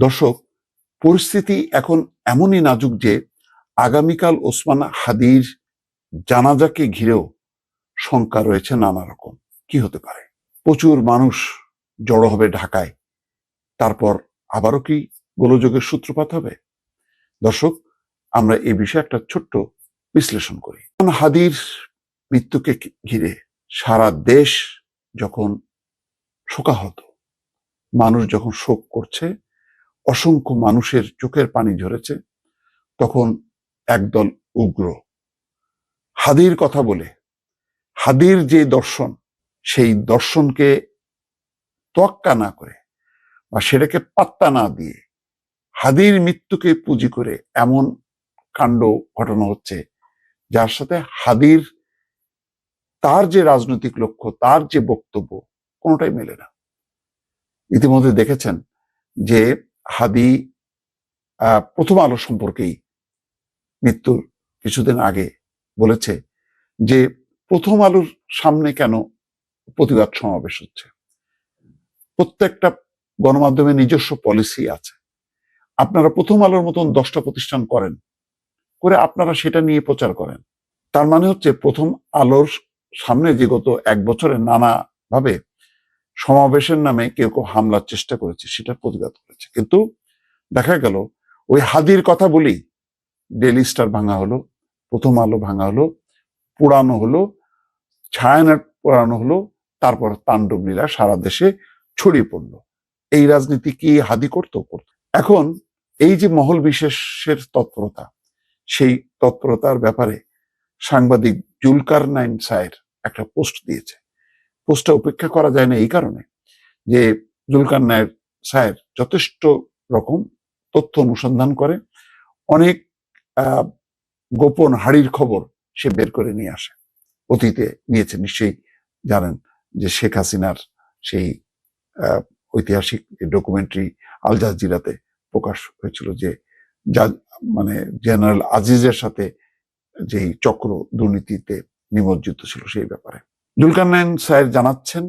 দর্শক, পরিস্থিতি এখন এমনই নাজুক যে আগামীকাল ওসমান হাদির জানাজাকে ঘিরেও শঙ্কা রয়েছে নানা রকম। কি হতে পারে? প্রচুর মানুষ জড়ো হবে ঢাকায়, তারপর আবারও কি গোলযোগের সূত্রপাত হবে? দর্শক, আমরা এই বিষয়ে একটা ছোট্ট বিশ্লেষণ করি। হাদির মৃত্যুকে ঘিরে সারা দেশ যখন শোকাহত, মানুষ যখন শোক করছে, অসংখ্য মানুষের চোখের পানি ঝরেছে, তখন একদল উগ্র হাদির কথা বলে, হাদির যে দর্শন, সেই দর্শনকে তোয়াক্কা না করে বা সেটাকে পাত্তা না দিয়ে হাদির মৃত্যুকে পুঁজি করে এমন কাণ্ড ঘটানো হচ্ছে, যার সাথে হাদির তার যে রাজনৈতিক লক্ষ্য, তার যে বক্তব্য, কোনোটাই মেলে না। ইতিমধ্যে দেখেছেন যে হাদি প্রথম আলো সম্পর্কেই মৃত্যুর কিছুদিন আগে বলেছে যে প্রথম আলোর সামনে কেন প্রতিবাদ সমাবেশ হচ্ছে? প্রত্যেকটা গণমাধ্যমে নিজস্ব পলিসি আছে। আপনারা প্রথম আলোর মতন 10টা প্রতিষ্ঠান করেন, করে আপনারা সেটা নিয়ে প্রচার করেন। তার মানে হচ্ছে প্রথম আলোর সামনে যে গত 1 বছরে নানা ভাবে সমাবেশের নামে কেউ কেউ হামলার চেষ্টা করেছে, সেটার প্রতিবাদ করেছে। কিন্তু দেখা গেল ওই হাদির কথা বলি ডেইলি স্টার ভাঙা হলো, প্রথম আলো ভাঙা হলো, পোড়ানো হলো, ছায়ানট পোড়ানো হলো, তারপর তাণ্ডব লীলা সারা দেশে ছড়িয়ে পড়লো। এই রাজনীতি কি হাদি করতো? এখন এই যে মহল বিশেষের তৎপরতা, সেই তৎপরতার ব্যাপারে সাংবাদিক জুলকারনাইন সায়ের একটা পোস্ট দিয়েছে। পোস্টটা উপেক্ষা করা যায় না এই কারণে যে জুলকারনাইন সায়ের যথেষ্ট রকম তথ্য অনুসন্ধান করে, অনেক গোপন হাড়ির খবর সে বের করে নিয়ে আসে। অতীতে নিয়েছে, নিশ্চয়ই জানেন যে শেখ হাসিনার সেই ঐতিহাসিক ডকুমেন্টারি আল জাজিরাতে প্রকাশ হয়েছিল যে মানে জেনারেল আজিজের সাথে যেই চক্র দুর্নীতিতে নিমজ্জিত ছিল সেই ব্যাপারে। জুলকারনাইন সায়ের জানাচ্ছেন,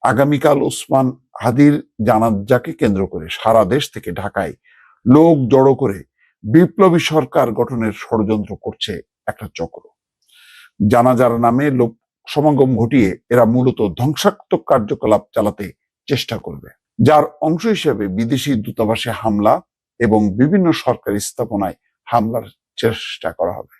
আগামীকাল ওসমান হাদির জানাজাকে কেন্দ্র করে সারা দেশ থেকে ঢাকায় লোক জড়ো করে বিপ্লবী সরকার গঠনের ষড়যন্ত্র করছে একটা চক্র। জানাজার নামে লোক সমাগম ঘটিয়ে এরা মূলত ধ্বংসাত্মক কার্যকলাপ চালাতে চেষ্টা করবে, যার অংশ হিসেবে বিদেশি দূতাবাসে হামলা এবং বিভিন্ন সরকারি স্থাপনায় হামলার চেষ্টা করা হবে।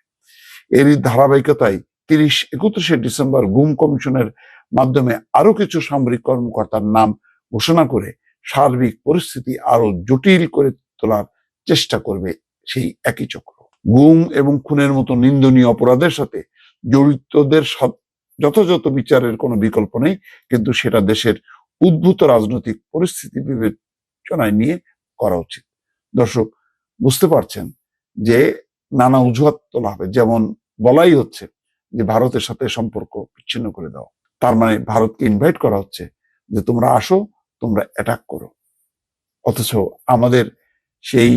এরই ধারাবাহিকতায় 31 ডিসেম্বর গুম কমিশনের মাধ্যমে আরো কিছু সামরিক কর্মকর্তার নাম ঘোষণা করে সার্বিক পরিস্থিতি আরো জটিল করে তোলার চেষ্টা করবে সেই একই চক্র। গুম এবং খুনের মতো নিন্দনীয় অপরাধের সাথে জড়িতদের যথাযথ বিচারের কোনো বিকল্প নেই, কিন্তু সেটা দেশের উদ্ভূত রাজনৈতিক পরিস্থিতি বিবেচনায় নিয়ে করা উচিত। দর্শক, বুঝতে পারছেন যে নানা অজুহাত তোলা হবে, যেমন বলাই হচ্ছে যে ভারতের সাথে সম্পর্ক বিচ্ছিন্ন করে দাও। তার মানে ভারতকে ইনভাইট করা হচ্ছে যে তোমরা আসো, তোমরা অ্যাটাক করো। অথচ আমাদের সেই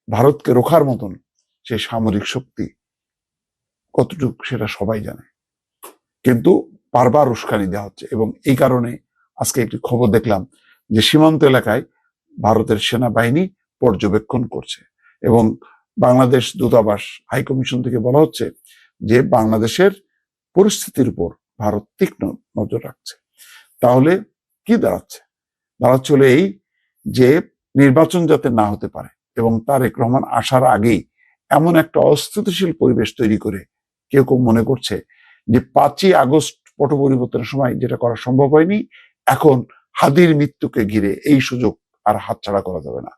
ভারতকে রোখার মতন সেই সামরিক শক্তি কতটুকু সেটা সবাই জানে, কিন্তু বারবার উস্কানি দেওয়া হচ্ছে। এবং এই কারণে আজকে একটি খবর দেখলাম যে সীমান্ত এলাকায় ভারতের সেনাবাহিনী পর্যবেক্ষণ করছে এবং বাংলাদেশ দূতাবাস হাইকমিশন থেকে বলা হচ্ছে যে বাংলাদেশের পরিস্থিতির উপর ভারত তীক্ষ্ণ নজর রাখছে। তাহলে কি দাঁড়াচ্ছে? দাঁড়াচ্ছে হলো এই যে নির্বাচন যাতে না হতে পারে এবং তারেক রহমান আসার আগেই এমন একটা অস্থিতিশীল পরিবেশ তৈরি করে কেউ কেউ মনে করছে যে 5ই আগস্ট পট পরিবর্তনের সময় যেটা করা সম্ভব হয়নি, এখন হাদির মৃত্যুকে ঘিরে এই সুযোগ আর হাতছাড়া করা যাবে না।